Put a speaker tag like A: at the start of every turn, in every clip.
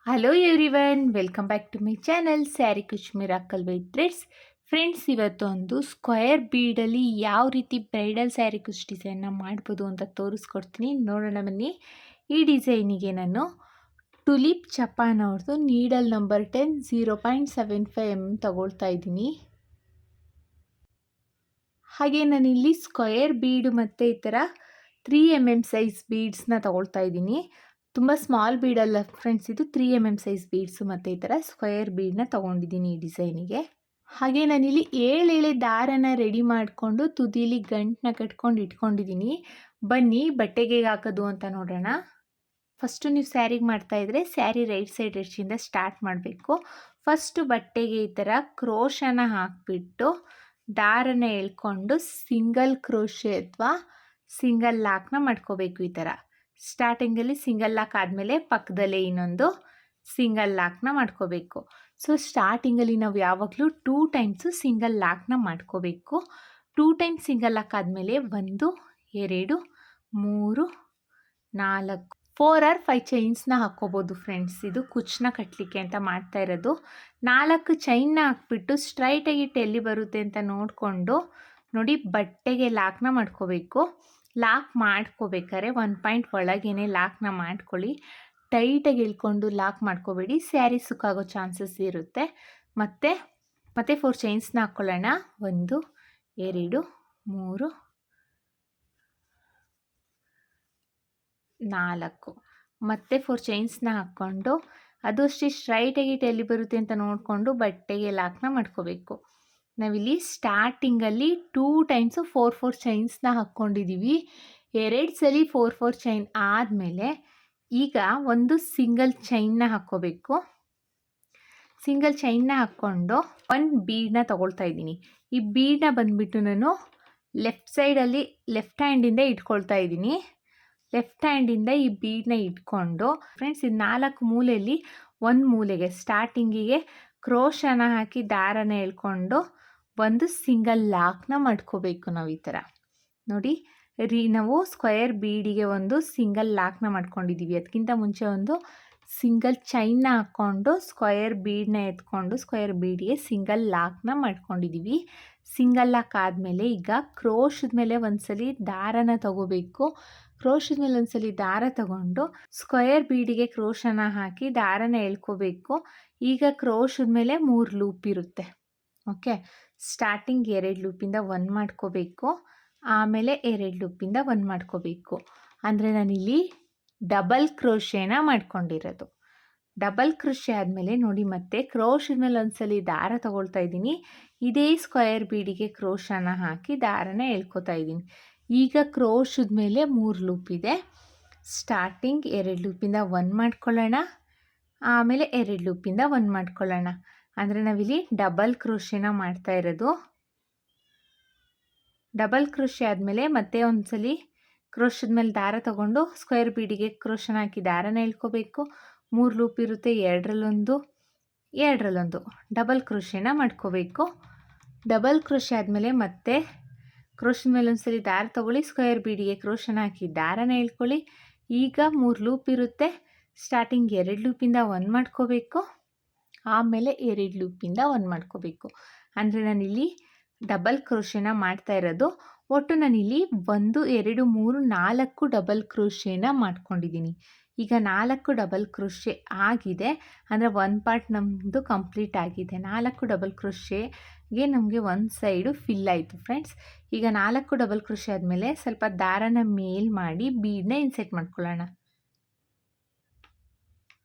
A: Hello everyone, welcome back to my channel sari ಕುಚ್ miracle with threads. Friends, ಇವತ್ತೊಂದು square ಬೀಡಲ್ಲಿ ಯಾವ ರೀತಿ ಬ್ರೈಡಲ್ ಸ್ಯಾರಿ ಕುಚ್ ಡಿಸೈನ್ನ ಮಾಡ್ಬೋದು ಅಂತ ತೋರಿಸ್ಕೊಡ್ತೀನಿ. ನೋಡೋಣ ಬನ್ನಿ. ಈ ಡಿಸೈನಿಗೆ ನಾನು ಟುಲಿಪ್ ಚಪಾನ್ ಅವ್ರದ್ದು ನೀಡಲ್ ನಂಬರ್ 10 0.75 ತಗೊಳ್ತಾ ಇದ್ದೀನಿ. ಹಾಗೆ ನಾನಿಲ್ಲಿ ಸ್ಕ್ವೇರ್ ಬೀಡು ಮತ್ತು ಈ ಥರ 3 ಸೈಜ್ ಬೀಡ್ಸ್ನ ತಗೊಳ್ತಾ ಇದ್ದೀನಿ. ತುಂಬ ಸ್ಮಾಲ್ ಬೀಡಲ್ಲ ಫ್ರೆಂಡ್ಸ್, ಇದು 3 ಸೈಜ್ ಬೀಡ್ಸು ಮತ್ತು ಈ ಥರ ಸ್ಕ್ವೇರ್ ಬೀಡನ್ನ ತೊಗೊಂಡಿದ್ದೀನಿ ಈ ಡಿಸೈನಿಗೆ. ಹಾಗೆ ನಾನಿಲ್ಲಿ 7 ದಾರನ ರೆಡಿ ಮಾಡಿಕೊಂಡು ತುದಿಲಿ ಗಂಟನ್ನ ಕಟ್ಕೊಂಡು ಇಟ್ಕೊಂಡಿದ್ದೀನಿ. ಬನ್ನಿ ಬಟ್ಟೆಗೆ ಹಾಕೋದು ಅಂತ ನೋಡೋಣ. ಫಸ್ಟು ನೀವು ಸ್ಯಾರಿಗೆ ಮಾಡ್ತಾಯಿದ್ರೆ ಸ್ಯಾರಿ ರೈಟ್ ಸೈಡ್ ಎಡ್ಜಿಂದ ಸ್ಟಾರ್ಟ್ ಮಾಡಬೇಕು. ಫಸ್ಟು ಬಟ್ಟೆಗೆ ಈ ಥರ ಕ್ರೋಶನ ಹಾಕಿಬಿಟ್ಟು ದಾರನ ಎಳ್ಕೊಂಡು ಸಿಂಗಲ್ ಕ್ರೋಶೆ ಅಥವಾ ಸಿಂಗಲ್ ಲಾಕ್ನ ಮಾಡ್ಕೋಬೇಕು. ಈ ಥರ ಸ್ಟಾರ್ಟಿಂಗಲ್ಲಿ ಸಿಂಗಲ್ ಲಾಕ್ ಆದಮೇಲೆ ಪಕ್ಕದಲ್ಲೇ ಇನ್ನೊಂದು ಸಿಂಗಲ್ ಲಾಕ್ನ ಮಾಡ್ಕೋಬೇಕು. ಸೊ ಸ್ಟಾರ್ಟಿಂಗಲ್ಲಿ ನಾವು ಯಾವಾಗಲೂ 2 ಟೈಮ್ಸು ಸಿಂಗಲ್ ಲಾಕ್ನ ಮಾಡ್ಕೋಬೇಕು. 2 ಟೈಮ್ಸ್ ಸಿಂಗಲ್ ಲಾಕ್ ಆದಮೇಲೆ 1 2 3 4 4 ಆರ್ 5 ಚೈನ್ಸ್ನ ಹಾಕ್ಕೋಬೋದು ಫ್ರೆಂಡ್ಸ್. ಇದು ಕುಚ್ಚನ್ನ ಕಟ್ಟಲಿಕ್ಕೆ ಅಂತ ಮಾಡ್ತಾ ಇರೋದು. 4 ಚೈನ್ನ ಹಾಕ್ಬಿಟ್ಟು ಸ್ಟ್ರೈಟಾಗಿ ಎಲ್ಲಿ ಬರುತ್ತೆ ಅಂತ ನೋಡಿಕೊಂಡು ನೋಡಿ ಬಟ್ಟೆಗೆ ಲಾಕ್ನ ಮಾಡ್ಕೋಬೇಕು. ಲಾಕ್ ಮಾಡ್ಕೋಬೇಕಾದ್ರೆ 1 ಪಾಯಿಂಟ್ ಒಳಗೇ ಲಾಕ್ನ ಮಾಡ್ಕೊಳ್ಳಿ. ಟೈಟಾಗಿ ಇಳ್ಕೊಂಡು ಲಾಕ್ ಮಾಡ್ಕೋಬೇಡಿ, ಸ್ಯಾರಿ ಸುಕ್ಕಾಗೋ ಚಾನ್ಸಸ್ ಇರುತ್ತೆ. ಮತ್ತೆ 4 ಚೈನ್ಸ್ನ ಹಾಕ್ಕೊಳ್ಳೋಣ. 1 2 3 4 ಮತ್ತೆ 4 ಚೈನ್ಸ್ನ ಹಾಕ್ಕೊಂಡು ಅದು ಅಷ್ಟೇ ಸ್ಟ್ರೈಟಾಗಿ ಎಲ್ಲಿ ಬರುತ್ತೆ ಅಂತ ನೋಡಿಕೊಂಡು ಬಟ್ಟೆಗೆ ಲಾಕ್ನ ಮಾಡ್ಕೋಬೇಕು. ನಾವಿಲ್ಲಿ ಸ್ಟಾರ್ಟಿಂಗಲ್ಲಿ 2 ಟೈಮ್ಸು 4 ಚೈನ್ಸ್ನ ಹಾಕ್ಕೊಂಡಿದ್ದೀವಿ. 2 ಸಲ 4 ಚೈನ್ ಆದಮೇಲೆ ಈಗ ಒಂದು ಸಿಂಗಲ್ ಚೈನ್ನ ಹಾಕ್ಕೋಬೇಕು. ಸಿಂಗಲ್ ಚೈನ್ನ ಹಾಕ್ಕೊಂಡು 1 ಬೀಡನ್ನ ತೊಗೊಳ್ತಾ ಇದ್ದೀನಿ. ಈ ಬೀಡನ್ನ ಬಂದುಬಿಟ್ಟು ನಾನು ಲೆಫ್ಟ್ ಸೈಡಲ್ಲಿ ಲೆಫ್ಟ್ ಹ್ಯಾಂಡಿಂದ ಇಟ್ಕೊಳ್ತಾ ಇದ್ದೀನಿ. ಲೆಫ್ಟ್ ಹ್ಯಾಂಡಿಂದ ಈ ಬೀಡನ್ನ ಇಟ್ಕೊಂಡು ಫ್ರೆಂಡ್ಸ್, ಇದು 4 ಮೂಲೆಯಲ್ಲಿ 1 ಮೂಲೆಗೆ ಸ್ಟಾರ್ಟಿಂಗಿಗೆ ಕ್ರೋಶನ ಹಾಕಿ ದಾರನ ಎಳ್ಕೊಂಡು ಒಂದು ಸಿಂಗಲ್ ಲಾಕ್ನ ಮಾಡ್ಕೋಬೇಕು. ನಾವು ಈ ಥರ ನೋಡಿ ನಾವು ಸ್ಕ್ವೇರ್ ಬೀಡಿಗೆ ಒಂದು ಸಿಂಗಲ್ ಲಾಕ್ನ ಮಾಡ್ಕೊಂಡಿದ್ದೀವಿ. ಅದಕ್ಕಿಂತ ಮುಂಚೆ ಒಂದು ಸಿಂಗಲ್ ಚೈನ್ನ ಹಾಕ್ಕೊಂಡು ಸ್ಕ್ವೇರ್ ಬೀಡನ್ನ ಎತ್ಕೊಂಡು ಸ್ಕ್ವೇರ್ ಬೀಡಿಗೆ ಸಿಂಗಲ್ ಲಾಕ್ನ ಮಾಡ್ಕೊಂಡಿದ್ದೀವಿ. ಸಿಂಗಲ್ ಲಾಕ್ ಆದಮೇಲೆ ಈಗ ಕ್ರೋಶದ ಮೇಲೆ ಒಂದ್ಸಲಿ ದಾರನ ತಗೋಬೇಕು. ಕ್ರೋಶದ ಮೇಲೆ ಒಂದ್ಸಲಿ ದಾರ ತಗೊಂಡು ಸ್ಕ್ವೇರ್ ಬೀಡಿಗೆ ಕ್ರೋಶನ ಹಾಕಿ ದಾರನ ಎಳ್ಕೋಬೇಕು. ಈಗ ಕ್ರೋಶದ ಮೇಲೆ 3 ಲೂಪ್ ಇರುತ್ತೆ. ಓಕೆ, ಸ್ಟಾರ್ಟಿಂಗ್ 2 ಲೂಪಿಂದ 1 ಮಾಡ್ಕೋಬೇಕು, ಆಮೇಲೆ 2 ಲೂಪಿಂದ 1 ಮಾಡ್ಕೋಬೇಕು. ಅಂದರೆ ನಾನಿಲ್ಲಿ ಡಬಲ್ ಕ್ರೋಶೇನ ಮಾಡ್ಕೊಂಡಿರೋದು. ಡಬಲ್ ಕ್ರೋಶೆ ಆದಮೇಲೆ ನೋಡಿ ಮತ್ತೆ ಕ್ರೋಶದ ಮೇಲೆ ಒಂದ್ಸಲಿ ದಾರ ತಗೊಳ್ತಾ ಇದ್ದೀನಿ. ಇದೇ ಸ್ಕ್ವೇರ್ ಬೀಡಿಗೆ ಕ್ರೋಶನ ಹಾಕಿ ದಾರನ ಎಳ್ಕೊತಾ ಇದ್ದೀನಿ. ಈಗ ಕ್ರೋಶದ ಮೇಲೆ 3 ಲೂಪ್ ಇದೆ. ಸ್ಟಾರ್ಟಿಂಗ್ 2 ಲೂಪಿಂದ 1 ಮಾಡ್ಕೊಳ್ಳೋಣ, ಆಮೇಲೆ 2 ಲೂಪಿಂದ 1 ಮಾಡ್ಕೊಳ್ಳೋಣ. ಅಂದರೆ ನಾವಿಲ್ಲಿ ಡಬಲ್ ಕ್ರೋಶೆನ ಮಾಡ್ತಾ ಇರೋದು. ಡಬಲ್ ಕ್ರೋಶೆ ಆದಮೇಲೆ ಮತ್ತೆ ಒಂದ್ಸಲಿ ಕ್ರೋಶದ ಮೇಲೆ ದಾರ ತಗೊಂಡು ಸ್ಕ್ವೇರ್ ಬೀಡಿಗೆ ಕ್ರೋಶನ ಹಾಕಿ ದಾರನ ಎಳ್ಕೋಬೇಕು. 3 ಲೂಪ್ ಇರುತ್ತೆ, 2ರಲ್ಲೊಂದು 2ರಲ್ಲೊಂದು ಡಬಲ್ ಕ್ರೋಶೆನ ಮಾಡ್ಕೋಬೇಕು. ಡಬಲ್ ಕ್ರೋಶೆ ಆದಮೇಲೆ ಮತ್ತೆ ಕ್ರೋಶದ ಮೇಲೆ ಒಂದ್ಸಲಿ ದಾರ ತಗೊಳ್ಳಿ, ಸ್ಕ್ವೇರ್ ಬೀಡಿಗೆ ಕ್ರೋಶನ ಹಾಕಿ ದಾರನ ಎಳ್ಕೊಳ್ಳಿ. ಈಗ 3 ಲೂಪ್ ಇರುತ್ತೆ. ಸ್ಟಾರ್ಟಿಂಗ್ 2 ಲೂಪಿಂದ 1 ಮಾಡ್ಕೋಬೇಕು, ಆಮೇಲೆ 2 ಲೂಪಿಂದ 1 ಮಾಡ್ಕೋಬೇಕು. ಅಂದರೆ ನಾನಿಲ್ಲಿ ಡಬಲ್ ಕ್ರೋಶೆನ ಮಾಡ್ತಾ ಇರೋದು. ಒಟ್ಟು ನಾನಿಲ್ಲಿ 1 2 3 4 ಡಬಲ್ ಕ್ರೋಶೆನ ಮಾಡ್ಕೊಂಡಿದ್ದೀನಿ. ಈಗ 4 ಡಬಲ್ ಕ್ರೋಶೆ ಆಗಿದೆ, ಅಂದರೆ 1 ಪಾರ್ಟ್ ನಮ್ಮದು ಕಂಪ್ಲೀಟ್ ಆಗಿದೆ. 4 ಡಬಲ್ ಕ್ರೋಶೆಗೆ ನಮಗೆ 1 ಸೈಡು ಫಿಲ್ ಆಯಿತು ಫ್ರೆಂಡ್ಸ್. ಈಗ 4 ಡಬಲ್ ಕ್ರೋಶೆ ಆದಮೇಲೆ ಸ್ವಲ್ಪ ದಾರನ ಮೇಲ್ ಮಾಡಿ ಬೀಡನ್ನ ಇನ್ಸೆಟ್ ಮಾಡ್ಕೊಳ್ಳೋಣ.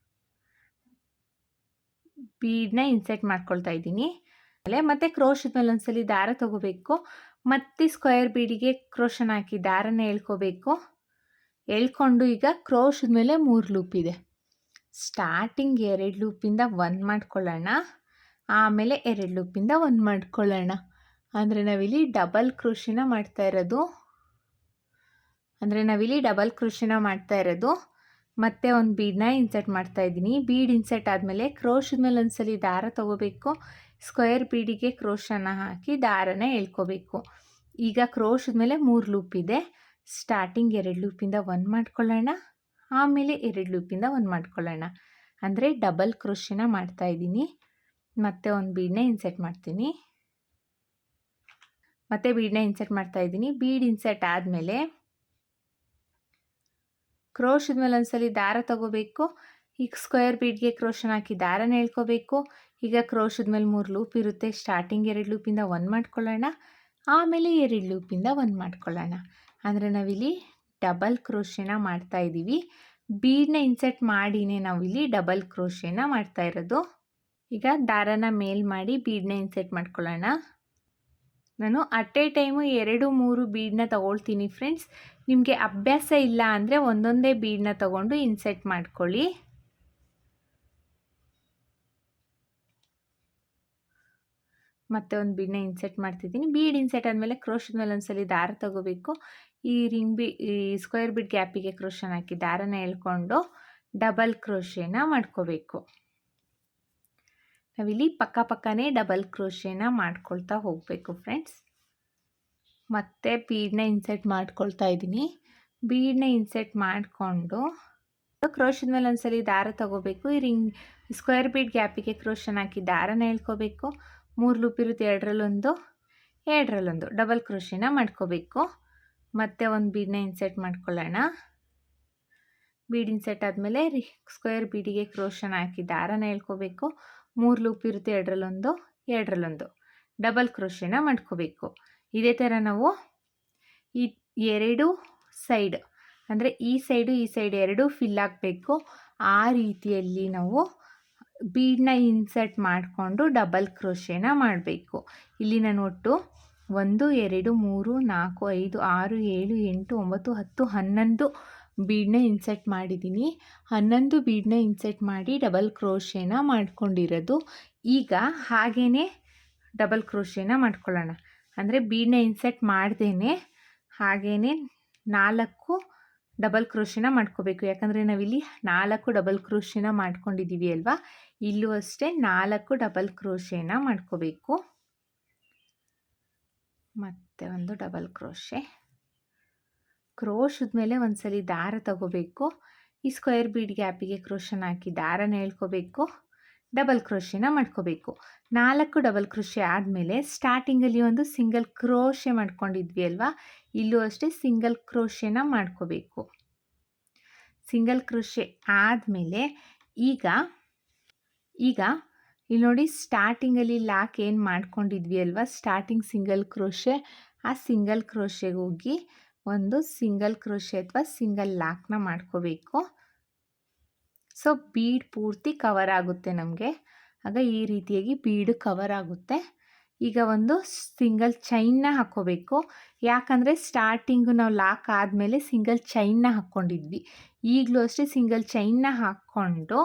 A: ಬೀಡನ್ನ ಇನ್ಸೆಟ್ ಮಾಡ್ಕೊಳ್ತಾ ಇದ್ದೀನಿ. ಮತ್ತೆ ಕ್ರೋಶದ ಮೇಲೆ ಒಂದ್ಸಲಿ ದಾರ ತಗೋಬೇಕು, ಮತ್ತೆ ಸ್ಕ್ವೇರ್ ಬೀಡಿಗೆ ಕ್ರೋಶನ ಹಾಕಿ ದಾರನ ಎಳ್ಕೋಬೇಕು. ಎಳ್ಕೊಂಡು ಈಗ ಕ್ರೋಶದ ಮೇಲೆ 3 ಲೂಪ್ ಇದೆ. ಸ್ಟಾರ್ಟಿಂಗ್ 2 ಲೂಪಿಂದ 1 ಮಾಡ್ಕೊಳ್ಳೋಣ, ಆಮೇಲೆ 2 ಲೂಪಿಂದ 1 ಮಾಡ್ಕೊಳ್ಳೋಣ. ಅಂದರೆ ನಾವಿಲ್ಲಿ ಡಬಲ್ ಕ್ರೋಶೆನ ಮಾಡ್ತಾ ಇರೋದು. ಮತ್ತೆ ಒಂದು ಬೀಡನ್ನ ಇನ್ಸೆಟ್ ಮಾಡ್ತಾ ಇದ್ದೀನಿ. ಬೀಡ್ ಇನ್ಸೆಟ್ ಆದಮೇಲೆ ಕ್ರೋಶದ ಮೇಲೆ ಒಂದ್ಸಲಿ ದಾರ ತಗೋಬೇಕು, ಸ್ಕ್ವೇರ್ ಬೀಡಿಗೆ ಕ್ರೋಶನ ಹಾಕಿ ದಾರನ ಎಳ್ಕೋಬೇಕು. ಈಗ ಕ್ರೋಶದ ಮೇಲೆ 3 ಲೂಪ್ ಇದೆ. ಸ್ಟಾರ್ಟಿಂಗ್ 2 ಲೂಪಿಂದ 1 ಮಾಡ್ಕೊಳ್ಳೋಣ, ಆಮೇಲೆ 2 ಲೂಪಿಂದ 1 ಮಾಡ್ಕೊಳ್ಳೋಣ. ಅಂದರೆ ಡಬಲ್ ಕ್ರೋಶೆನ ಮಾಡ್ತಾಯಿದ್ದೀನಿ. ಮತ್ತೆ ಒಂದು ಬೀಡನ್ನ ಇನ್ಸರ್ಟ್ ಮಾಡ್ತೀನಿ. ಮತ್ತೆ ಬೀಡನ್ನ ಇನ್ಸರ್ಟ್ ಮಾಡ್ತಾಯಿದ್ದೀನಿ. ಬೀಡ್ ಇನ್ಸರ್ಟ್ ಆದಮೇಲೆ ಕ್ರೋಶದ ಮೇಲೆ ಒಂದ್ಸಲಿ ದಾರ ತಗೋಬೇಕು. ಈಗ ಸ್ಕ್ವೇರ್ ಬೀಡ್ಗೆ ಕ್ರೋಶನ ಹಾಕಿ ದಾರನ ಎಳ್ಕೋಬೇಕು. ಈಗ ಕ್ರೋಶದ ಮೇಲೆ 3 ಲೂಪ್ ಇರುತ್ತೆ. ಸ್ಟಾರ್ಟಿಂಗ್ 2 ಲೂಪಿಂದ 1 ಮಾಡ್ಕೊಳ್ಳೋಣ, ಆಮೇಲೆ 2 ಲೂಪಿಂದ 1 ಮಾಡ್ಕೊಳ್ಳೋಣ. ಅಂದರೆ ನಾವಿಲ್ಲಿ ಡಬಲ್ ಕ್ರೋಶೆನ ಮಾಡ್ತಾ ಇದ್ದೀವಿ. ಬೀಡನ್ನ ಇನ್ಸರ್ಟ್ ಮಾಡಿನೇ ನಾವಿಲ್ಲಿ ಡಬಲ್ ಕ್ರೋಶೆನ ಮಾಡ್ತಾ ಇರೋದು. ಈಗ ದಾರನ ಮೇಲ್ ಮಾಡಿ ಬೀಡನ್ನ ಇನ್ಸರ್ಟ್ ಮಾಡ್ಕೊಳ್ಳೋಣ. ನಾನು ಅಟ್ ಎ ಟೈಮು 2-3 ಬೀಡನ್ನ ತಗೊಳ್ತೀನಿ ಫ್ರೆಂಡ್ಸ್. ನಿಮಗೆ ಅಭ್ಯಾಸ ಇಲ್ಲ ಅಂದರೆ ಒಂದೊಂದೇ ಬೀಡನ್ನ ತಗೊಂಡು ಇನ್ಸರ್ಟ್ ಮಾಡ್ಕೊಳ್ಳಿ. ಮತ್ತೆ ಒಂದು ಬೀಡನ್ನ ಇನ್ಸರ್ಟ್ ಮಾಡ್ತಿದ್ದೀನಿ. ಬೀಡ್ ಇನ್ಸರ್ಟ್ ಆದಮೇಲೆ ಕ್ರೋಶದ ಮೇಲೆ ಒಂದ್ಸಲಿ ದಾರ ತಗೋಬೇಕು. ಈ ಸ್ಕ್ವೇರ್ ಬೀಡ್ ಗ್ಯಾಪಿಗೆ ಕ್ರೋಶನ ಹಾಕಿ ದಾರನ ಎಳ್ಕೊಂಡು ಡಬಲ್ ಕ್ರೋಶೆನ ಮಾಡ್ಕೋಬೇಕು. ನಾವಿಲ್ಲಿ ಪಕ್ಕನೇ ಡಬಲ್ ಕ್ರೋಶೆನ ಮಾಡ್ಕೊಳ್ತಾ ಹೋಗಬೇಕು ಫ್ರೆಂಡ್ಸ್. ಮತ್ತೆ ಬೀಡನ್ನ ಇನ್ಸರ್ಟ್ ಮಾಡ್ಕೊಳ್ತಾ ಇದ್ದೀನಿ. ಬೀಡನ್ನ ಇನ್ಸರ್ಟ್ ಮಾಡಿಕೊಂಡು ಕ್ರೋಶದ ಮೇಲೆ ಒಂದ್ಸಲಿ ದಾರ ತಗೋಬೇಕು. ಈ ಸ್ಕ್ವೇರ್ ಬೀಡ್ ಗ್ಯಾಪಿಗೆ ಕ್ರೋಶನ ಹಾಕಿ ದಾರನ ಎಳ್ಕೋಬೇಕು. 3 ಲೂಪ್ ಇರುತ್ತೆ, 2ರಲ್ಲೊಂದು ಡಬಲ್ ಕ್ರೋಶೆನ ಮಾಡ್ಕೋಬೇಕು. ಮತ್ತೆ ಒಂದು ಬೀಡನ್ನ ಇನ್ಸರ್ಟ್ ಮಾಡ್ಕೊಳ್ಳೋಣ. ಬೀಡ್ ಇನ್ಸರ್ಟ್ ಆದಮೇಲೆ ಸ್ಕ್ವೇರ್ ಬೀಡಿಗೆ ಕ್ರೋಶನ ಹಾಕಿ ದಾರನ ಎಳ್ಕೋಬೇಕು. 3 ಲೂಪ್ ಇರುತ್ತೆ, 2ರಲ್ಲೊಂದು ಡಬಲ್ ಕ್ರೋಶೆನ ಮಾಡ್ಕೋಬೇಕು. ಇದೇ ಥರ ನಾವು ಈ 2 ಸೈಡ್ ಅಂದರೆ ಈ ಸೈಡ್ ಎರಡೂ ಫಿಲ್ ಆಗಬೇಕು. ಆ ರೀತಿಯಲ್ಲಿ ನಾವು ಬೀಡನ್ನ ಇನ್ಸರ್ಟ್ ಮಾಡಿಕೊಂಡು ಡಬಲ್ ಕ್ರೋಶೆನ ಮಾಡಬೇಕು. ಇಲ್ಲಿ ನಾನು ಒಟ್ಟು 1 2 3 4 5 6 7 8 9 10 11 ಬೀಡನ್ನ ಇನ್ಸರ್ಟ್ ಮಾಡಿದ್ದೀನಿ. 11 ಬೀಡನ್ನ ಇನ್ಸರ್ಟ್ ಮಾಡಿ ಡಬಲ್ ಕ್ರೋಶೆನ ಮಾಡ್ಕೊಂಡಿರೋದು. ಈಗ ಹಾಗೇ ಡಬಲ್ ಕ್ರೋಶೆನ ಮಾಡ್ಕೊಳ್ಳೋಣ. ಅಂದರೆ ಬೀಡನ್ನ ಇನ್ಸರ್ಟ್ ಮಾಡ್ದೇ ಹಾಗೇ 4 ಡಬಲ್ ಕ್ರೋಶೆನ ಮಾಡ್ಕೋಬೇಕು. ಯಾಕಂದರೆ ನಾವಿಲ್ಲಿ 4 ಡಬಲ್ ಕ್ರೋಶೆನ ಮಾಡ್ಕೊಂಡಿದ್ದೀವಿ ಅಲ್ವಾ, ಇಲ್ಲೂ ಅಷ್ಟೇ 4 ಡಬಲ್ ಕ್ರೋಶೆನ ಮಾಡ್ಕೋಬೇಕು. ಮತ್ತೆ ಒಂದು ಡಬಲ್ ಕ್ರೋಶದ ಮೇಲೆ ಒಂದ್ಸಲಿ ದಾರ ತಗೋಬೇಕು. ಈ ಸ್ಕ್ವೇರ್ ಬೀಡ್ ಗ್ಯಾಪಿಗೆ ಕ್ರೋಶನ ಹಾಕಿ ದಾರನ ಎಳ್ಕೋಬೇಕು. ಡಬಲ್ ಕ್ರೋಶೆನ ಮಾಡ್ಕೋಬೇಕು. 4 ಡಬಲ್ ಕ್ರೋಶೆ ಆದಮೇಲೆ ಸ್ಟಾರ್ಟಿಂಗಲ್ಲಿ ಒಂದು ಸಿಂಗಲ್ ಕ್ರೋಶೆ ಮಾಡ್ಕೊಂಡಿದ್ವಿ ಅಲ್ವಾ, ಇಲ್ಲೂ ಅಷ್ಟೇ ಸಿಂಗಲ್ ಕ್ರೋಶೆನ ಮಾಡ್ಕೋಬೇಕು. ಸಿಂಗಲ್ ಕ್ರೋಶೆ ಆದಮೇಲೆ ಈಗ ಇಲ್ಲಿ ನೋಡಿ, ಸ್ಟಾರ್ಟಿಂಗಲ್ಲಿ ಲಾಕ್ ಏನು ಮಾಡ್ಕೊಂಡಿದ್ವಿ ಅಲ್ವಾ, ಸ್ಟಾರ್ಟಿಂಗ್ ಸಿಂಗಲ್ ಕ್ರೋಶೆ, ಆ ಸಿಂಗಲ್ ಕ್ರೋಶೆಗೆ ಹೋಗಿ ಒಂದು ಸಿಂಗಲ್ ಕ್ರೋಶೆ ಅಥವಾ ಸಿಂಗಲ್ ಲಾಕ್ನ ಮಾಡ್ಕೋಬೇಕು. ಸೊ ಬೀಡ್ ಪೂರ್ತಿ ಕವರ್ ಆಗುತ್ತೆ ನಮಗೆ. ಆಗ ಈ ರೀತಿಯಾಗಿ ಬೀಡು ಕವರ್ ಆಗುತ್ತೆ. ಈಗ ಒಂದು ಸಿಂಗಲ್ ಚೈನ್ನ ಹಾಕ್ಕೋಬೇಕು. ಯಾಕಂದರೆ ಸ್ಟಾರ್ಟಿಂಗು ನಾವು ಲಾಕ್ ಆದಮೇಲೆ ಸಿಂಗಲ್ ಚೈನ್ನ ಹಾಕ್ಕೊಂಡಿದ್ವಿ. ಈಗಲೂ ಅಷ್ಟೇ ಸಿಂಗಲ್ ಚೈನ್ನ ಹಾಕ್ಕೊಂಡು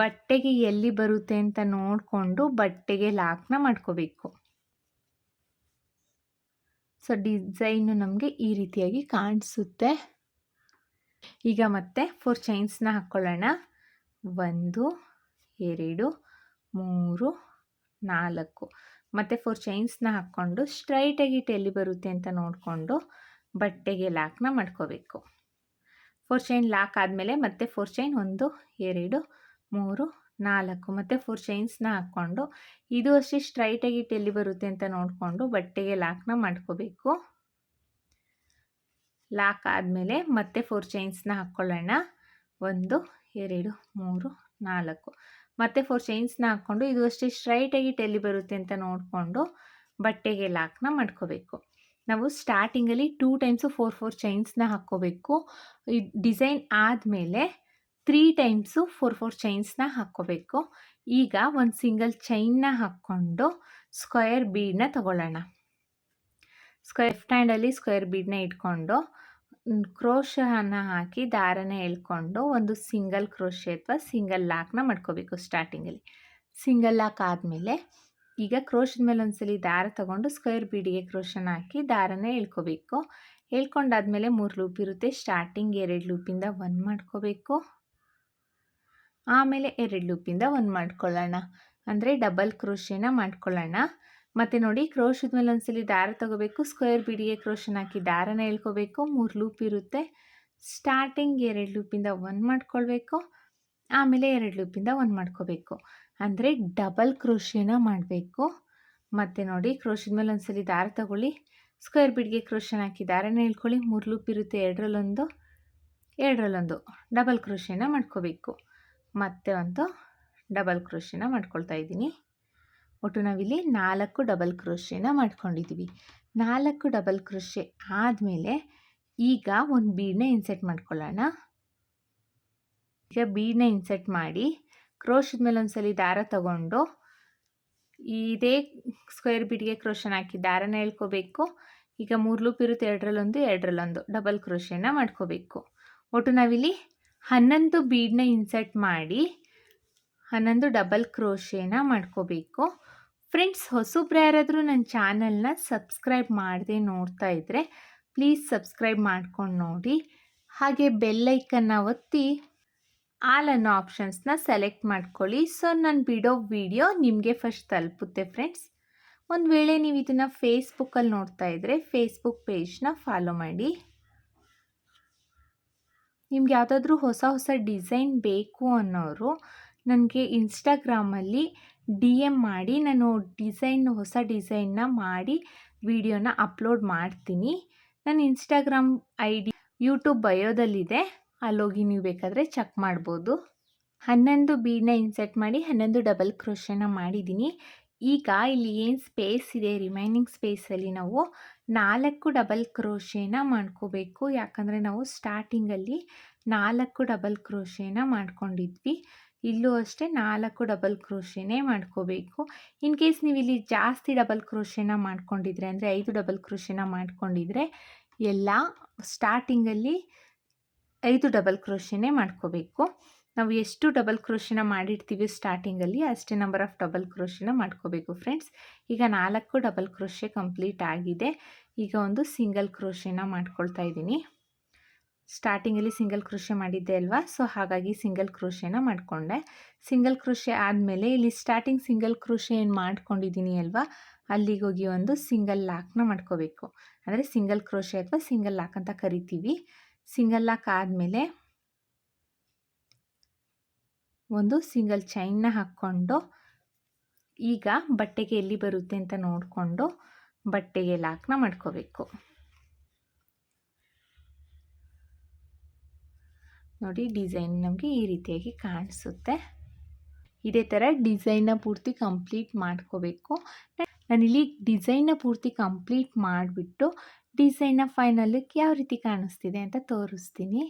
A: ಬಟ್ಟೆಗೆ ಎಲ್ಲಿ ಬರುತ್ತೆ ಅಂತ ನೋಡಿಕೊಂಡು ಬಟ್ಟೆಗೆ ಲಾಕ್ನ ಮಾಡ್ಕೋಬೇಕು. ಸೊ ಡಿಸೈನು ನಮಗೆ ಈ ರೀತಿಯಾಗಿ ಕಾಣಿಸುತ್ತೆ. ಈಗ ಮತ್ತೆ 4 ಚೈನ್ಸ್ನ ಹಾಕ್ಕೊಳ್ಳೋಣ. 1 2 3 4 ಮತ್ತು 4 ಚೈನ್ಸ್ನ ಹಾಕ್ಕೊಂಡು ಸ್ಟ್ರೈಟಾಗಿ ಎಲ್ಲಿ ಬರುತ್ತೆ ಅಂತ ನೋಡಿಕೊಂಡು ಬಟ್ಟೆಗೆ ಲಾಕ್ನ ಮಾಡ್ಕೋಬೇಕು. 4 ಚೈನ್ ಲಾಕ್ ಆದಮೇಲೆ ಮತ್ತೆ 4 ಚೈನ್ 1 2 3 4 ಮತ್ತು 4 ಚೈನ್ಸ್ನ ಹಾಕ್ಕೊಂಡು ಇದು ಅಷ್ಟೇ ಸ್ಟ್ರೈಟಾಗಿ ಎಲ್ಲಿ ಬರುತ್ತೆ ಅಂತ ನೋಡಿಕೊಂಡು ಬಟ್ಟೆಗೆ ಲಾಕ್ನ ಮಾಡ್ಕೋಬೇಕು. ಲಾಕ್ ಆದಮೇಲೆ ಮತ್ತೆ 4 ಚೈನ್ಸ್ನ ಹಾಕ್ಕೊಳ್ಳೋಣ. 1 2 3 4 ಮತ್ತು 4 ಚೈನ್ಸ್ನ ಹಾಕ್ಕೊಂಡು ಇದು ಅಷ್ಟೇ ಸ್ಟ್ರೈಟಾಗಿ ಎಲ್ಲಿ ಬರುತ್ತೆ ಅಂತ ನೋಡಿಕೊಂಡು ಬಟ್ಟೆಗೆ ಲಾಕ್ನ ಮಾಡ್ಕೋಬೇಕು. ನಾವು ಸ್ಟಾರ್ಟಿಂಗಲ್ಲಿ 2 ಟೈಮ್ಸು 4 ಚೈನ್ಸ್ನ ಹಾಕ್ಕೋಬೇಕು. ಈ ಡಿಸೈನ್ ಆದಮೇಲೆ 3 ಟೈಮ್ಸು 4 ಚೈನ್ಸ್ನ ಹಾಕ್ಕೋಬೇಕು. ಈಗ ಒಂದು ಸಿಂಗಲ್ ಚೈನ್ನ ಹಾಕ್ಕೊಂಡು ಸ್ಕ್ವೇರ್ ಬೀಡನ್ನ ತಗೊಳ್ಳೋಣ. ಲೆಫ್ಟ್ ಹ್ಯಾಂಡಲ್ಲಿ ಸ್ಕ್ವೇರ್ ಬೀಡನ್ನ ಇಟ್ಕೊಂಡು ಕ್ರೋಶನ ಹಾಕಿ ದಾರನ ಎಳ್ಕೊಂಡು ಒಂದು ಸಿಂಗಲ್ ಕ್ರೋಶೆ ಅಥವಾ ಸಿಂಗಲ್ ಲಾಕ್ನ ಮಾಡ್ಕೋಬೇಕು. ಸ್ಟಾರ್ಟಿಂಗಲ್ಲಿ ಸಿಂಗಲ್ ಲಾಕ್ ಆದಮೇಲೆ ಈಗ ಕ್ರೋಶದ ಮೇಲೆ ಒಂದ್ಸಲಿ ದಾರ ತಗೊಂಡು ಸ್ಕ್ವೇರ್ ಬೀಡಿಗೆ ಕ್ರೋಶನ ಹಾಕಿ ದಾರನ ಎಳ್ಕೋಬೇಕು. ಎಳ್ಕೊಂಡಾದ್ಮೇಲೆ 3 ಲೂಪ್ ಇರುತ್ತೆ. ಸ್ಟಾರ್ಟಿಂಗ್ 2 ಲೂಪಿಂದ 1 ಮಾಡ್ಕೋಬೇಕು, ಆಮೇಲೆ 2 ಲೂಪಿಂದ 1 ಮಾಡ್ಕೊಳ್ಳೋಣ. ಅಂದರೆ ಡಬಲ್ ಕ್ರೋಶೆನ ಮಾಡ್ಕೊಳ್ಳೋಣ. ಮತ್ತು ನೋಡಿ, ಕ್ರೋಶದ ಮೇಲೆ ಒಂದ್ಸಲಿ ದಾರ ತಗೋಬೇಕು, ಸ್ಕ್ವೇರ್ ಬೀಡಿಗೆ ಕ್ರೋಶನ ಹಾಕಿ ದಾರನ ಎಳ್ಕೋಬೇಕು. 3 ಲೂಪ್ ಇರುತ್ತೆ. ಸ್ಟಾರ್ಟಿಂಗ್ 2 ಲೂಪಿಂದ 1 ಮಾಡ್ಕೊಳ್ಬೇಕು, ಆಮೇಲೆ 2 ಲೂಪಿಂದ 1 ಮಾಡ್ಕೋಬೇಕು. ಅಂದರೆ ಡಬಲ್ ಕ್ರೋಶೆನ ಮಾಡಬೇಕು. ಮತ್ತು ನೋಡಿ ಕ್ರೋಶದ ಮೇಲೆ ಒಂದ್ಸಲಿ ದಾರ ತಗೊಳ್ಳಿ, ಸ್ಕ್ವೇರ್ ಬೀಡ್ಗೆ ಕ್ರೋಶನ ಹಾಕಿ ದಾರನ ಎಳ್ಕೊಳ್ಳಿ, 3 ಲೂಪ್ ಇರುತ್ತೆ, 2ರಲ್ಲೊಂದು ಡಬಲ್ ಕ್ರೋಶೆನ ಮಾಡ್ಕೋಬೇಕು. ಮತ್ತೆ ಒಂದು ಡಬಲ್ ಕ್ರೋಶೆನ ಮಾಡ್ಕೊಳ್ತಾ ಇದ್ದೀನಿ. ಒಟ್ಟು ನಾವಿಲ್ಲಿ 4 ಡಬಲ್ ಕ್ರೋಶೆನ ಮಾಡ್ಕೊಂಡಿದ್ದೀವಿ. 4 ಡಬಲ್ ಕ್ರೋಶೆ ಆದಮೇಲೆ ಈಗ ಒಂದು ಬೀಡನ್ನ ಇನ್ಸೆಟ್ ಮಾಡ್ಕೊಳ್ಳೋಣ. ಈಗ ಬೀಡನ್ನ ಇನ್ಸೆಟ್ ಮಾಡಿ ಕ್ರೋಶದ ಮೇಲೆ ಒಂದ್ಸಲಿ ದಾರ ತಗೊಂಡು ಇದೇ ಸ್ಕ್ವೇರ್ ಬೀಡ್ಗೆ ಕ್ರೋಶನ ಹಾಕಿ ದಾರನ ಎಳ್ಕೋಬೇಕು. ಈಗ 3 ಲೂಪ್ ಇರುತ್ತೆ, 2ರಲ್ಲೊಂದು ಡಬಲ್ ಕ್ರೋಶೆನ ಮಾಡ್ಕೋಬೇಕು. ಒಟ್ಟು ನಾವಿಲ್ಲಿ 11 ಬೀಡನ್ನ ಇನ್ಸರ್ಟ್ ಮಾಡಿ 11 ಡಬಲ್ ಕ್ರೋಶೆನ ಮಾಡ್ಕೋಬೇಕು. ಫ್ರೆಂಡ್ಸ್, ಹೊಸಬ್ರು ಯಾರಾದರೂ ನನ್ನ ಚಾನಲ್ನ ಸಬ್ಸ್ಕ್ರೈಬ್ ಮಾಡದೆ ನೋಡ್ತಾ ಇದ್ದರೆ ಪ್ಲೀಸ್ ಸಬ್ಸ್ಕ್ರೈಬ್ ಮಾಡ್ಕೊಂಡು ನೋಡಿ. ಹಾಗೆ ಬೆಲ್ಲೈಕನ್ನ ಒತ್ತಿ ಆಲ್ ಅನ್ನೋ ಆಪ್ಷನ್ಸ್ನ ಸೆಲೆಕ್ಟ್ ಮಾಡ್ಕೊಳ್ಳಿ. ಸೊ ನಾನು ಬಿಡೋ ವಿಡಿಯೋ ನಿಮಗೆ ಫಸ್ಟ್ ತಲುಪುತ್ತೆ ಫ್ರೆಂಡ್ಸ್. ಒಂದು ವೇಳೆ ನೀವು ಇದನ್ನು ಫೇಸ್ಬುಕ್ಕಲ್ಲಿ ನೋಡ್ತಾ ಇದ್ದರೆ ಫೇಸ್ಬುಕ್ ಪೇಜ್ನ ಫಾಲೋ ಮಾಡಿ. ನಿಮ್ಗೆ ಯಾವುದಾದ್ರೂ ಹೊಸ ಡಿಸೈನ್ ಬೇಕು ಅನ್ನೋರು ನನಗೆ ಇನ್ಸ್ಟಾಗ್ರಾಮಲ್ಲಿ DM ಮಾಡಿ, ನಾನು ಹೊಸ ಡಿಸೈನ್ನ ಮಾಡಿ ವಿಡಿಯೋನ ಅಪ್ಲೋಡ್ ಮಾಡ್ತೀನಿ. ನನ್ನ ಇನ್ಸ್ಟಾಗ್ರಾಮ್ ID ಯೂಟ್ಯೂಬ್ ಬಯೋದಲ್ಲಿದೆ, ಅಲ್ಲೋಗಿ ನೀವು ಬೇಕಾದರೆ ಚೆಕ್ ಮಾಡ್ಬೋದು. 11 ಬೀಡನ್ನ ಇನ್ಸರ್ಟ್ ಮಾಡಿ 11 ಡಬಲ್ ಕ್ರೋಶೆನ ಮಾಡಿದ್ದೀನಿ. ಈಗ ಇಲ್ಲಿ ಏನು ಸ್ಪೇಸ್ ಇದೆ, ರಿಮೈನಿಂಗ್ ಸ್ಪೇಸಲ್ಲಿ ನಾವು 4 ಡಬಲ್ ಕ್ರೋಶೆನ ಮಾಡ್ಕೋಬೇಕು. ಯಾಕಂದರೆ ನಾವು ಸ್ಟಾರ್ಟಿಂಗಲ್ಲಿ 4 ಡಬಲ್ ಕ್ರೋಶೆನ ಮಾಡ್ಕೊಂಡಿದ್ವಿ. ಇಲ್ಲೂ ಅಷ್ಟೇ 4 ಡಬಲ್ ಕ್ರೋಶೆನೇ ಮಾಡ್ಕೋಬೇಕು. ಇನ್ ಕೇಸ್ ನೀವು ಇಲ್ಲಿ ಜಾಸ್ತಿ ಡಬಲ್ ಕ್ರೋಶೆನ ಮಾಡ್ಕೊಂಡಿದ್ರೆ, ಅಂದರೆ 5 ಡಬಲ್ ಕ್ರೋಶೆನ ಮಾಡ್ಕೊಂಡಿದ್ರೆ ಎಲ್ಲ ಸ್ಟಾರ್ಟಿಂಗಲ್ಲಿ 5 ಡಬಲ್ ಕ್ರೋಶೆನೇ ಮಾಡ್ಕೋಬೇಕು. ನಾವು ಎಷ್ಟು ಡಬಲ್ ಕ್ರೋಶೆನ ಮಾಡಿರ್ತೀವಿ ಸ್ಟಾರ್ಟಿಂಗಲ್ಲಿ ಅಷ್ಟೇ ನಂಬರ್ ಆಫ್ ಡಬಲ್ ಕ್ರೋಶೆನ ಮಾಡ್ಕೋಬೇಕು ಫ್ರೆಂಡ್ಸ್. ಈಗ 4 ಡಬಲ್ ಕ್ರೋಶೆ ಕಂಪ್ಲೀಟ್ ಆಗಿದೆ. ಈಗ ಒಂದು ಸಿಂಗಲ್ ಕ್ರೋಶೆನ ಮಾಡ್ಕೊಳ್ತಾ ಇದ್ದೀನಿ. ಸ್ಟಾರ್ಟಿಂಗಲ್ಲಿ ಸಿಂಗಲ್ ಕ್ರೋಶೆ ಮಾಡಿದ್ದೆ ಅಲ್ವಾ, ಸೊ ಹಾಗಾಗಿ ಸಿಂಗಲ್ ಕ್ರೋಶೆನ ಮಾಡಿಕೊಂಡೆ. ಸಿಂಗಲ್ ಕ್ರೋಶೆ ಆದಮೇಲೆ ಇಲ್ಲಿ ಸ್ಟಾರ್ಟಿಂಗ್ ಸಿಂಗಲ್ ಕ್ರೋಶೆ ಏನು ಮಾಡ್ಕೊಂಡಿದ್ದೀನಿ ಅಲ್ವಾ, ಅಲ್ಲಿಗೆ ಹೋಗಿ ಒಂದು ಸಿಂಗಲ್ ಲಾಕ್ನ ಮಾಡ್ಕೋಬೇಕು. ಅಂದರೆ ಸಿಂಗಲ್ ಕ್ರೋಶೆ ಅಥವಾ ಸಿಂಗಲ್ ಲಾಕ್ ಅಂತ ಕರಿತೀವಿ. ಸಿಂಗಲ್ ಲಾಕ್ ಆದಮೇಲೆ ಒಂದು ಸಿಂಗಲ್ ಚೈನ್ನ ಹಾಕ್ಕೊಂಡು ಈಗ ಬಟ್ಟೆಗೆ ಎಲ್ಲಿ ಬರುತ್ತೆ ಅಂತ ನೋಡಿಕೊಂಡು ಬಟ್ಟೆಗೆ ಲಾಕ್ನ ಮಾಡ್ಕೋಬೇಕು. ನೋಡಿ, ಡಿಸೈನ್ ನಮಗೆ ಈ ರೀತಿಯಾಗಿ ಕಾಣಿಸುತ್ತೆ. ಇದೇ ಥರ ಡಿಸೈನ್ನ ಪೂರ್ತಿ ಕಂಪ್ಲೀಟ್ ಮಾಡ್ಕೋಬೇಕು. ನಾನಿಲ್ಲಿ ಡಿಸೈನ್ನ ಪೂರ್ತಿ ಕಂಪ್ಲೀಟ್ ಮಾಡಿಬಿಟ್ಟು ಡಿಸೈನ್ನ ಫೈನಲಿಗೆ ಯಾವ ರೀತಿ ಕಾಣಿಸ್ತಿದೆ ಅಂತ ತೋರಿಸ್ತೀನಿ.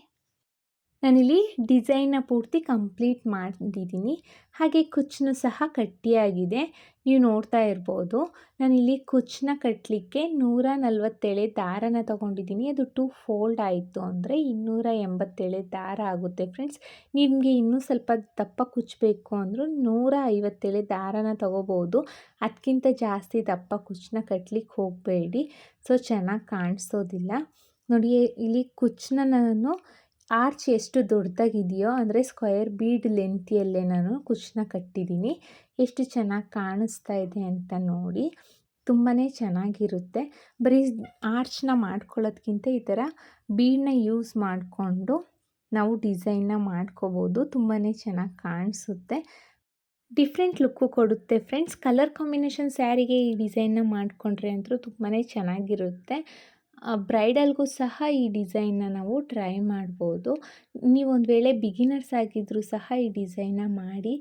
A: ನಾನಿಲ್ಲಿ ಡಿಸೈನ್ನ ಪೂರ್ತಿ ಕಂಪ್ಲೀಟ್ ಮಾಡಿದ್ದೀನಿ. ಹಾಗೆ ಕುಚ್ಚನ್ನು ಸಹ ಕಟ್ಟಿಯಾಗಿದೆ, ನೀವು ನೋಡ್ತಾ ಇರ್ಬೋದು. ನಾನಿಲ್ಲಿ ಕುಚ್ಚನ್ನ ಕಟ್ಟಲಿಕ್ಕೆ 147 ದಾರನ ತೊಗೊಂಡಿದ್ದೀನಿ. ಅದು 2 ಫೋಲ್ಡ್ ಆಯಿತು ಅಂದರೆ 287 ದಾರ ಆಗುತ್ತೆ ಫ್ರೆಂಡ್ಸ್. ನಿಮಗೆ ಇನ್ನೂ ಸ್ವಲ್ಪ ದಪ್ಪ ಕುಚ್ಚಬೇಕು ಅಂದರೂ 157 ದಾರನ ತೊಗೋಬೋದು. ಅದಕ್ಕಿಂತ ಜಾಸ್ತಿ ದಪ್ಪ ಕುಚ್ಚನ್ನ ಕಟ್ಟಲಿಕ್ಕೆ ಹೋಗಬೇಡಿ, ಸೊ ಚೆನ್ನಾಗಿ ಕಾಣಿಸೋದಿಲ್ಲ. ನೋಡಿ, ಇಲ್ಲಿ ಕುಚ್ಚನ್ನ ನಾನು ಆರ್ಚ್ ಎಷ್ಟು ದೊಡ್ಡದಾಗಿದೆಯೋ, ಅಂದರೆ ಸ್ಕ್ವೇರ್ ಬೀಡ್ ಲೆಂತಿಯಲ್ಲೇ ನಾನು ಕುಚ್ಚನ್ನ ಕಟ್ಟಿದ್ದೀನಿ. ಎಷ್ಟು ಚೆನ್ನಾಗಿ ಕಾಣಿಸ್ತಾ ಇದೆ ಅಂತ ನೋಡಿ, ತುಂಬಾ ಚೆನ್ನಾಗಿರುತ್ತೆ. ಬರೀ ಆರ್ಚ್ನ ಮಾಡ್ಕೊಳ್ಳೋದ್ಕಿಂತ ಈ ಥರ ಬೀಡನ್ನ ಯೂಸ್ ಮಾಡಿಕೊಂಡು ನಾವು ಡಿಸೈನ್ನ ಮಾಡ್ಕೋಬೋದು. ತುಂಬಾ ಚೆನ್ನಾಗಿ ಕಾಣಿಸುತ್ತೆ, ಡಿಫ್ರೆಂಟ್ ಲುಕ್ಕು ಕೊಡುತ್ತೆ ಫ್ರೆಂಡ್ಸ್. ಕಲರ್ ಕಾಂಬಿನೇಷನ್ ಸ್ಯಾರಿಗೆ ಈ ಡಿಸೈನ್ನ ಮಾಡಿಕೊಂಡ್ರೆ ಅಂತೂ ತುಂಬಾ ಚೆನ್ನಾಗಿರುತ್ತೆ. ಬ್ರೈಡಲ್ಗೂ ಸಹ ಈ ಡಿಸೈನ್ನ ನಾವು ಟ್ರೈ ಮಾಡ್ಬೋದು. ನೀವೊಂದು ವೇಳೆ ಬಿಗಿನರ್ಸ್ ಆಗಿದ್ದರೂ ಸಹ ಈ ಡಿಸೈನ್ನ ಮಾಡಿ.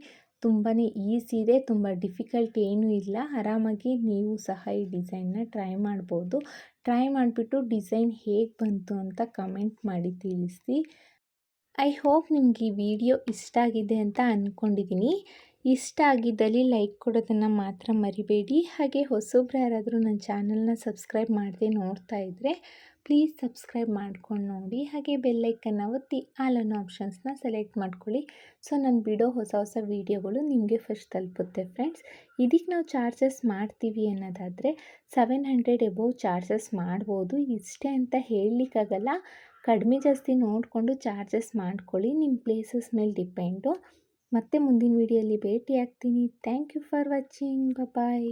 A: ತುಂಬಾ ಈಸಿ ಇದೆ, ತುಂಬ ಡಿಫಿಕಲ್ಟ್ ಏನೂ ಇಲ್ಲ. ಆರಾಮಾಗಿ ನೀವು ಸಹ ಈ ಡಿಸೈನ್ನ ಟ್ರೈ ಮಾಡ್ಬೋದು. ಟ್ರೈ ಮಾಡಿಬಿಟ್ಟು ಡಿಸೈನ್ ಹೇಗೆ ಬಂತು ಅಂತ ಕಮೆಂಟ್ ಮಾಡಿ ತಿಳಿಸಿ. ಐ ಹೋಪ್ ನಿಮ್ಗೆ ಈ ವಿಡಿಯೋ ಇಷ್ಟ ಆಗಿದೆ ಅಂತ ಅಂದ್ಕೊಂಡಿದ್ದೀನಿ. ಇಷ್ಟ ಆಗಿದ್ದಲ್ಲಿ ಲೈಕ್ ಕೊಡೋದನ್ನು ಮಾತ್ರ ಮರಿಬೇಡಿ. ಹಾಗೆ ಹೊಸಬ್ರು ಯಾರಾದರೂ ನನ್ನ ಚಾನಲ್ನ ಸಬ್ಸ್ಕ್ರೈಬ್ ಮಾಡದೆ ನೋಡ್ತಾ ಇದ್ದರೆ ಪ್ಲೀಸ್ ಸಬ್ಸ್ಕ್ರೈಬ್ ಮಾಡ್ಕೊಂಡು ನೋಡಿ. ಹಾಗೆ ಬೆಲ್ಲೈಕನ್ನ ಒತ್ತಿ ಆಲ್ ಅನ್ನೋ ಆಪ್ಷನ್ಸ್ನ ಸೆಲೆಕ್ಟ್ ಮಾಡ್ಕೊಳ್ಳಿ. ಸೊ ನಾನು ಬಿಡೋ ಹೊಸ ವೀಡಿಯೋಗಳು ನಿಮಗೆ ಫಸ್ಟ್ ತಲುಪುತ್ತೆ ಫ್ರೆಂಡ್ಸ್. ಇದಕ್ಕೆ ನಾವು ಚಾರ್ಜಸ್ ಮಾಡ್ತೀವಿ ಅನ್ನೋದಾದರೆ 700 ಎಬೋವ್ ಚಾರ್ಜಸ್ ಮಾಡ್ಬೋದು. ಇಷ್ಟೇ ಅಂತ ಹೇಳಲಿಕ್ಕಾಗಲ್ಲ, ಕಡಿಮೆ ಜಾಸ್ತಿ ನೋಡಿಕೊಂಡು ಚಾರ್ಜಸ್ ಮಾಡ್ಕೊಳ್ಳಿ, ನಿಮ್ಮ ಪ್ಲೇಸಸ್ ಮೇಲೆ ಡಿಪೆಂಡು. ಮತ್ತೆ ಮುಂದಿನ ವಿಡಿಯೋಲಿ ಭೇಟಿ ಆಗ್ತೀನಿ. Thank you for watching. Bye.